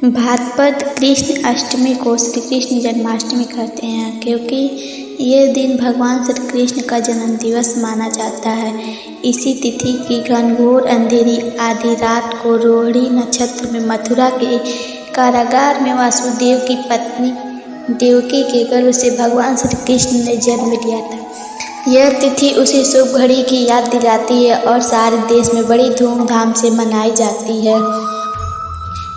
भाद्रपद कृष्ण अष्टमी को श्री कृष्ण जन्माष्टमी कहते हैं, क्योंकि ये दिन भगवान श्री कृष्ण का जन्म दिवस माना जाता है। इसी तिथि की घनघोर अंधेरी आधी रात को रोहिणी नक्षत्र में मथुरा के कारागार में वासुदेव की पत्नी देवकी के गर्भ से भगवान श्री कृष्ण ने जन्म लिया था। यह तिथि उसी शुभ घड़ी की याद दिलाती है और सारे देश में बड़ी धूमधाम से मनाई जाती है।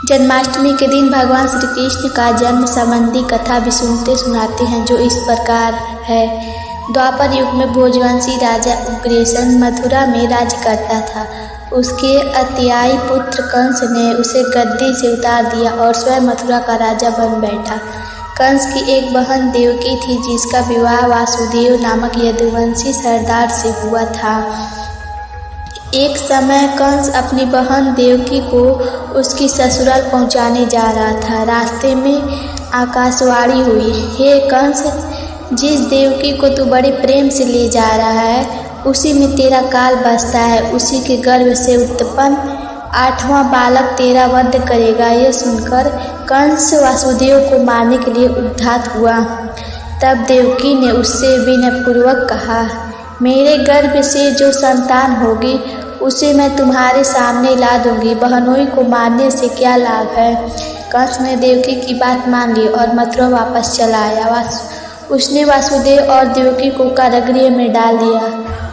जन्माष्टमी के दिन भगवान श्री कृष्ण का जन्म संबंधी कथा भी सुनाते हैं, जो इस प्रकार है। द्वापर युग में भोजवंशी राजा उग्रसेन मथुरा में राज्य करता था। उसके अत्यायी पुत्र कंस ने उसे गद्दी से उतार दिया और स्वयं मथुरा का राजा बन बैठा। कंस की एक बहन देवकी थी, जिसका विवाह वासुदेव नामक यदुवंशी सरदार से हुआ था। एक समय कंस अपनी बहन देवकी को उसकी ससुराल पहुंचाने जा रहा था। रास्ते में आकाशवाणी हुई, हे कंस, जिस देवकी को तू बड़े प्रेम से ले जा रहा है, उसी में तेरा काल बसता है। उसी के गर्भ से उत्पन्न 8वां बालक तेरा वध करेगा। यह सुनकर कंस वासुदेव को मारने के लिए उद्यत हुआ। तब देवकी ने उससे विनयपूर्वक कहा, मेरे गर्भ से जो संतान होगी उसे मैं तुम्हारे सामने ला दूंगी। बहनोई को मारने से क्या लाभ है। कंस ने देवकी की बात मान ली और मथुरा वापस चला आया। उसने वासुदेव और देवकी को कारागृह में डाल दिया।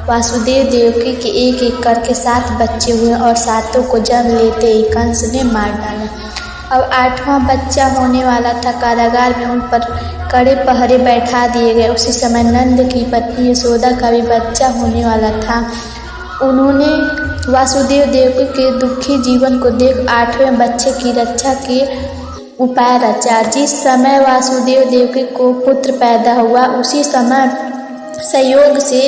वासुदेव देवकी के एक एक करके 7 बच्चे हुए और 7 को जन्म लेते ही कंस ने मार डाला। अब 8वां बच्चा होने वाला था। कारागार में उन पर कड़े पहरे बैठा दिए गए। उसी समय नंद की पत्नी यशोदा का भी बच्चा होने वाला था। उन्होंने वासुदेव देवकी के दुखी जीवन को देख 8वें बच्चे की रक्षा के उपाय रचा। जिस समय वासुदेव देवकी को पुत्र पैदा हुआ, उसी समय संयोग से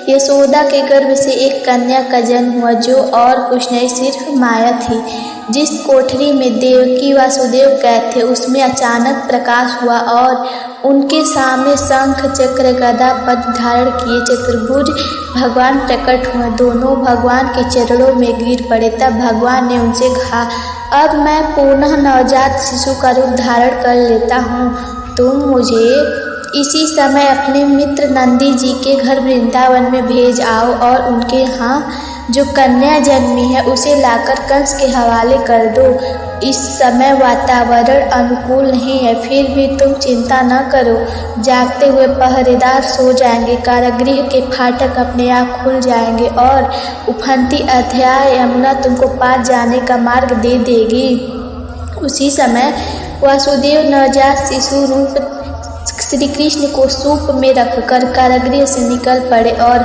यशोदा के गर्भ से एक कन्या का जन्म हुआ, जो और कुछ नहीं सिर्फ माया थी। जिस कोठरी में देवकी वासुदेव कैद थे, उसमें अचानक प्रकाश हुआ और उनके सामने शंख चक्र गदा पद्म धारण किए चतुर्भुज भगवान प्रकट हुए। दोनों भगवान के चरणों में गिर पड़े। तब भगवान ने उनसे कहा, अब मैं पुनः नवजात शिशु का रूप धारण कर लेता हूँ। तुम मुझे इसी समय अपने मित्र नंदी जी के घर वृंदावन में भेज आओ और उनके यहाँ जो कन्या जन्मी है उसे लाकर कंस के हवाले कर दो। इस समय वातावरण अनुकूल नहीं है, फिर भी तुम चिंता न करो। जागते हुए पहरेदार सो जाएंगे। कारागृह के फाटक अपने आप खुल जाएंगे और उफनती अथाह यमुना तुमको पार जाने का मार्ग दे देगी। उसी समय वासुदेव नवजात शिशु रूप श्री कृष्ण को सूप में रखकर कारागृह से निकल पड़े और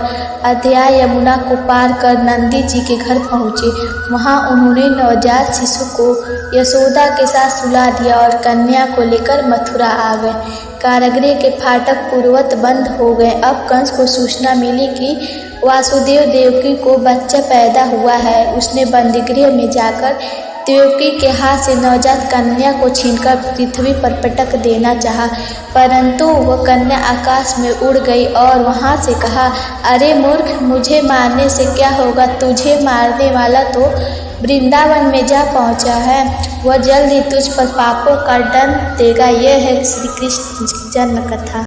अथाह यमुना को पार कर नंदी जी के घर पहुँचे। वहाँ उन्होंने नवजात शिशु को यशोदा के साथ सुला दिया और कन्या को लेकर मथुरा आ गए। कारागृह के फाटक पूर्ववत बंद हो गए। अब कंस को सूचना मिली कि वासुदेव देवकी को बच्चा पैदा हुआ है। उसने बंदीगृह में जाकर देवकी के हाथ से नवजात कन्या को छीनकर पृथ्वी पर पटक देना चाहा, परंतु वह कन्या आकाश में उड़ गई और वहां से कहा, अरे मूर्ख, मुझे मारने से क्या होगा। तुझे मारने वाला तो वृंदावन में जा पहुंचा है। वह जल्द ही तुझ पर पापों का दंड देगा। यह है श्री कृष्ण जन्म कथा।